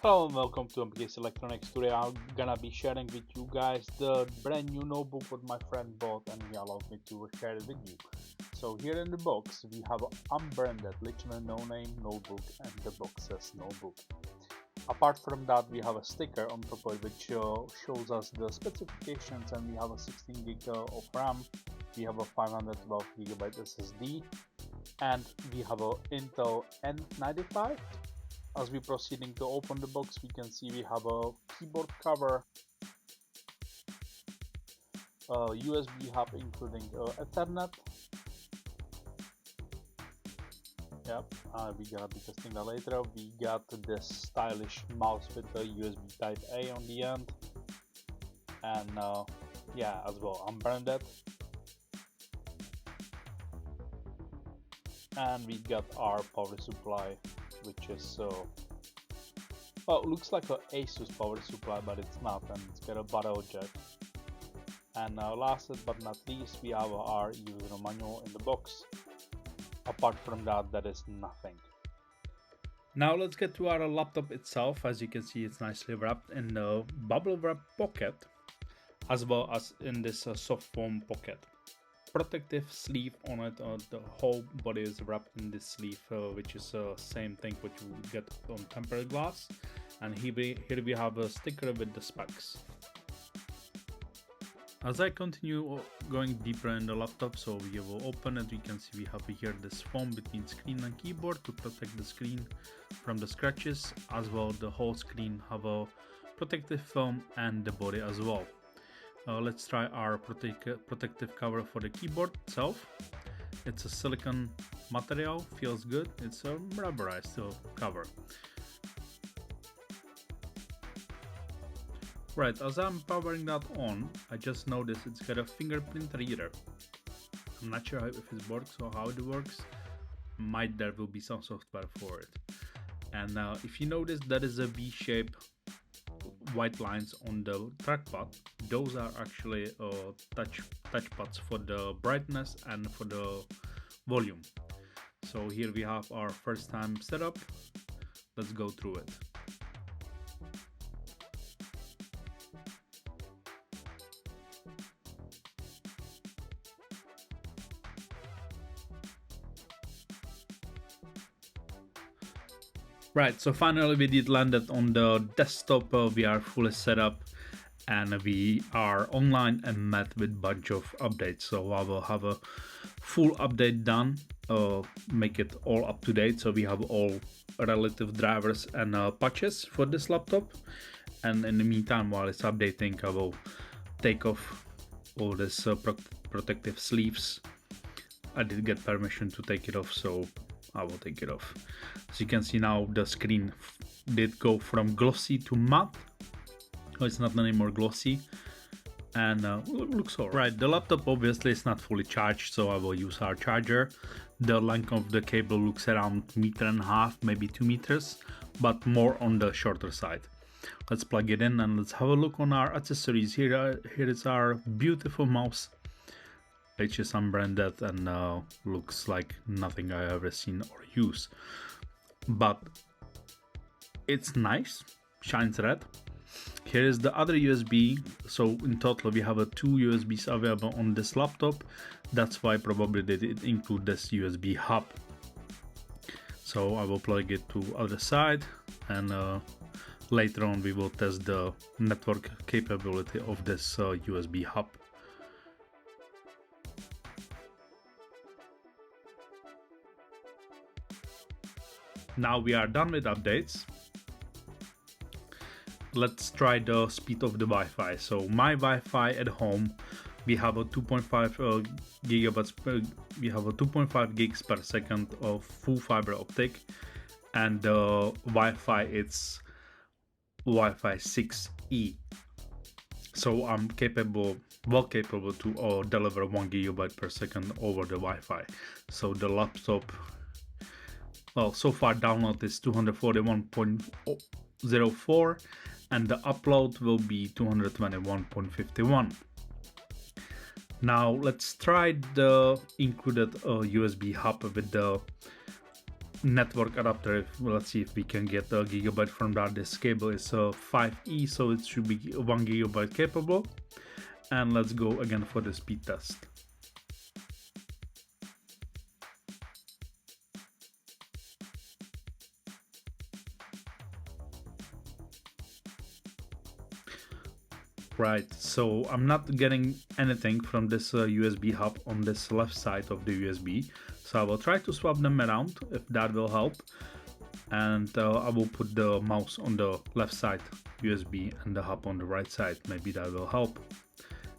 Hello and welcome to MPK's Electronics. Today I'm gonna be sharing with you guys the brand new notebook what my friend bought and he allowed me to share it with you. So here in the box we have an unbranded Lichman no name notebook and the box says notebook. Apart from that we have a sticker on top of it which shows us the specifications, and we have a 16 gig of RAM, we have a 512 GB SSD, and we have a Intel N95. As we proceeding to open the box, we can see we have a keyboard cover, a USB hub including Ethernet. Yep, we're gonna be testing that later. We got this stylish mouse with the USB Type A on the end, and yeah, as well unbranded. And we got our power supply, which is well, it looks like a Asus power supply, but it's not, and it's got a barrel jack. And last but not least, we have our user manual in the box. Apart from that, there is nothing. Now let's get to our laptop itself. As you can see, it's nicely wrapped in the bubble wrap pocket, as well as in this soft foam pocket. Protective sleeve on it. The whole body is wrapped in this sleeve, which is the same thing which you would get on tempered glass. And here we have a sticker with the specs. As I continue going deeper in the laptop, so we will open it, we can see we have here this foam between screen and keyboard to protect the screen from the scratches, as well the whole screen have a protective film and the body as well. Let's try our protective cover for the keyboard itself. It's a silicone material, feels good. It's a rubberized cover. Right, as I'm powering that on, I just noticed it's got a fingerprint reader. I'm not sure if it works or how it works. Might there will be some software for it. And if you notice, there is a V-shape white lines on the trackpad. Those are actually touchpads for the brightness and for the volume. So here we have our first time setup. Let's go through it. Right, so finally we did landed on the desktop. We are fully set up and we are online and met with bunch of updates. So I will have a full update done, make it all up to date. So we have all relative drivers and patches for this laptop. And in the meantime, while it's updating, I will take off all this protective sleeves. I did get permission to take it off, so I will take it off. As you can see now, the screen did go from glossy to matte. Oh, it's not anymore glossy, and looks alright. Right, the laptop obviously is not fully charged, so I will use our charger. The length of the cable looks around 1.5 meters, maybe 2 meters, but more on the shorter side. Let's plug it in and let's have a look on our accessories. Here is our beautiful mouse, which is unbranded and looks like nothing I ever seen or use, but it's nice, shines red. Here is the other USB. So in total we have 2 USBs available on this laptop. That's why probably they did include this USB hub. So I will plug it to other side, and later on we will test the network capability of this USB hub. Now we are done with updates. Let's try the speed of the Wi-Fi. So my Wi-Fi at home, we have a 2.5 gigabytes per, we have a 2.5 gigs per second of full fiber optic, and the Wi-Fi it's Wi-Fi 6E. So I'm well capable to deliver 1 gigabyte per second over the Wi-Fi. So the laptop, well, so far download is 241.04 and the upload will be 221.51. Now let's try the included USB hub with the network adapter. Let's see if we can get a gigabyte from that. This cable is 5E, so it should be 1 gigabyte capable. And let's go again for the speed test. Right, so I'm not getting anything from this USB hub on this left side of the USB. So I will try to swap them around if that will help. And I will put the mouse on the left side USB and the hub on the right side. Maybe that will help.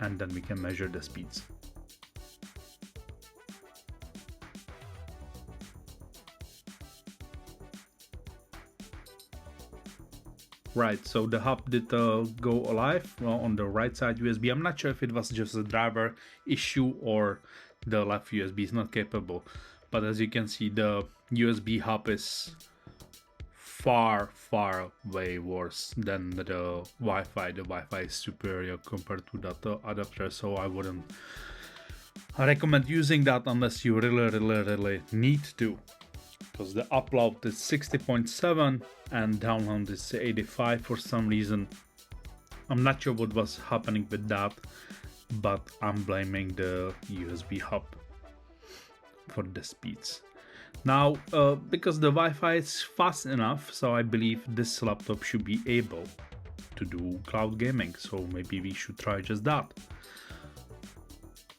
And then we can measure the speeds. Right, so the hub did go alive on the right side USB. I'm not sure if it was just a driver issue or the left USB is not capable. But as you can see, the USB hub is far way worse than the Wi-Fi. The Wi-Fi is superior compared to that adapter, so I wouldn't recommend using that unless you really need to. Because the upload is 60.7 and download is 85 for some reason. I'm not sure what was happening with that, but I'm blaming the USB hub for the speeds. Now, because the Wi-Fi is fast enough, so I believe this laptop should be able to do cloud gaming. So maybe we should try just that.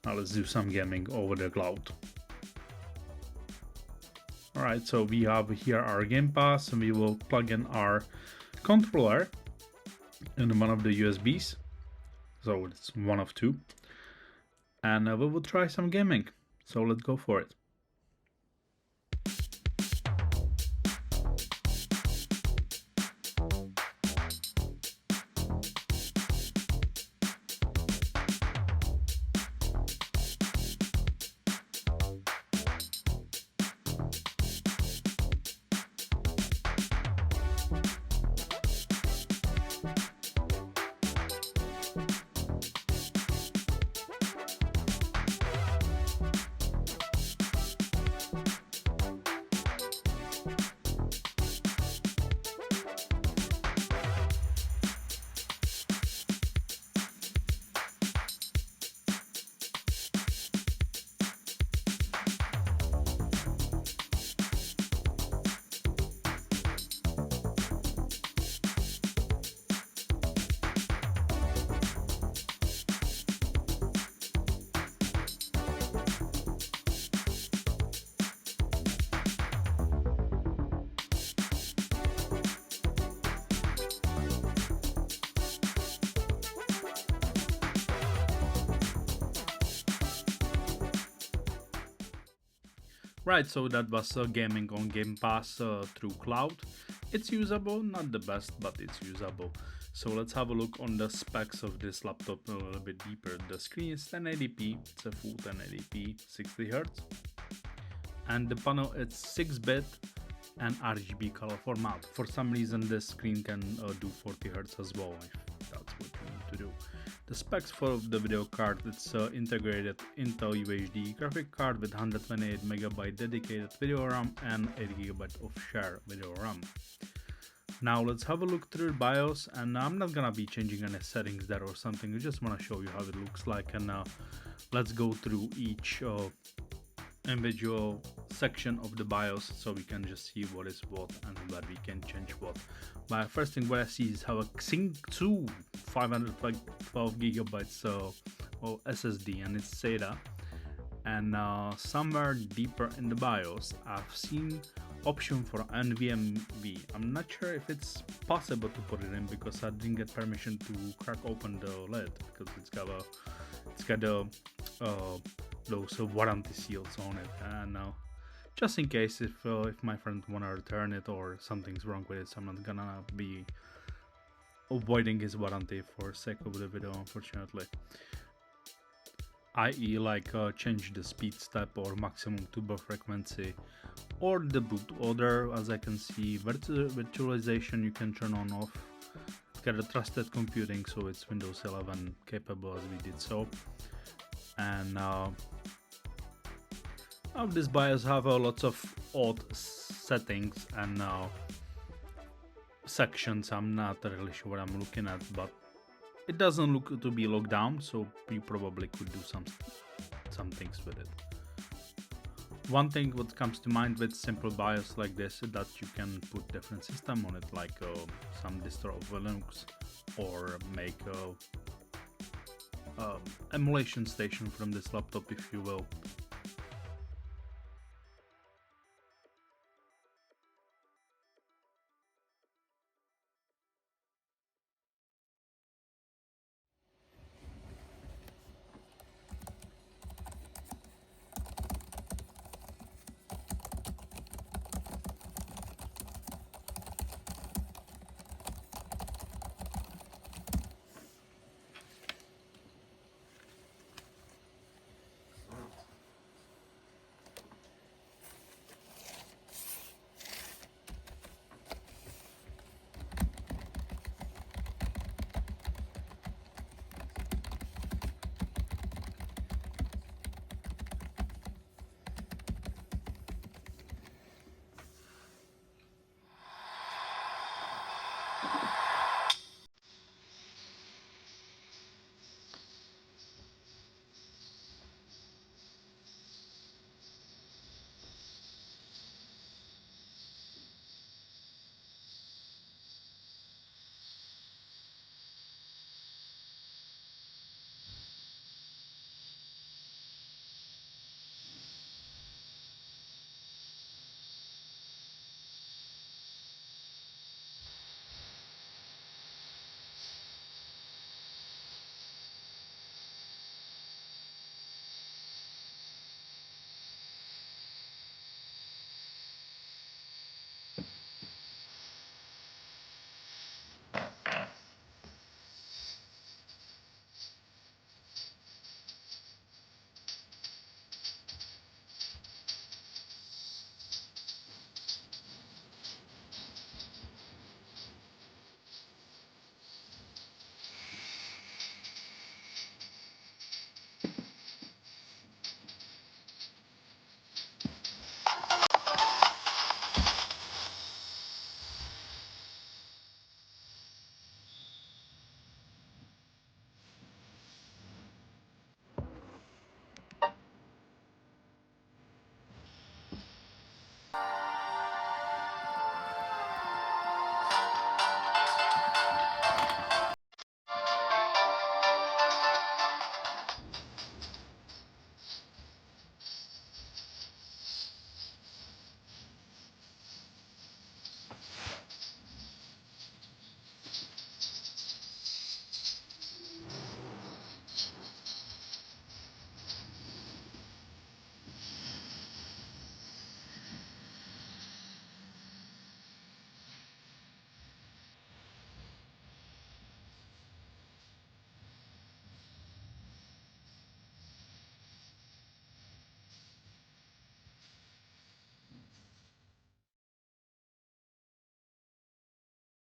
Now let's do some gaming over the cloud. Alright, so we have here our Game Pass, and we will plug in our controller in one of the USBs. So it's one of two. And we will try some gaming. So let's go for it. Right, so that was gaming on Game Pass through cloud. It's usable, not the best, but it's usable. So let's have a look on the specs of this laptop a little bit deeper. The screen is 1080p, it's a full 1080p, 60Hz. And the panel is 6-bit and RGB color format. For some reason this screen can do 40Hz as well, if that's what you need to do. The specs for the video card, it's integrated Intel UHD graphic card with 128MB dedicated video RAM and 8GB of shared video RAM. Now let's have a look through the BIOS, and I'm not gonna be changing any settings there or something. I just want to show you how it looks like, and let's go through each individual section of the BIOS so we can just see what is what and where we can change what. But first thing what I see is how a Xing 2 512GB of SSD, and it's SATA. And somewhere deeper in the BIOS I've seen option for NVMe. I'm not sure if it's possible to put it in because I didn't get permission to crack open the lid, because it's got those warranty seals on it, and just in case if my friend wanna return it or something's wrong with it, so I'm not gonna be avoiding his warranty for sake of the video, unfortunately. i.e. like change the speed step or maximum turbo frequency, or the bootloader. As I can see, virtualization you can turn on off. It's got a trusted computing, so it's Windows 11 capable as we did so. And this BIOS have lots of odd settings and sections. I'm not really sure what I'm looking at, but it doesn't look to be locked down, so you probably could do some things with it. One thing what comes to mind with simple BIOS like this is that you can put different system on it, like some distro of Linux, or make a emulation station from this laptop, if you will.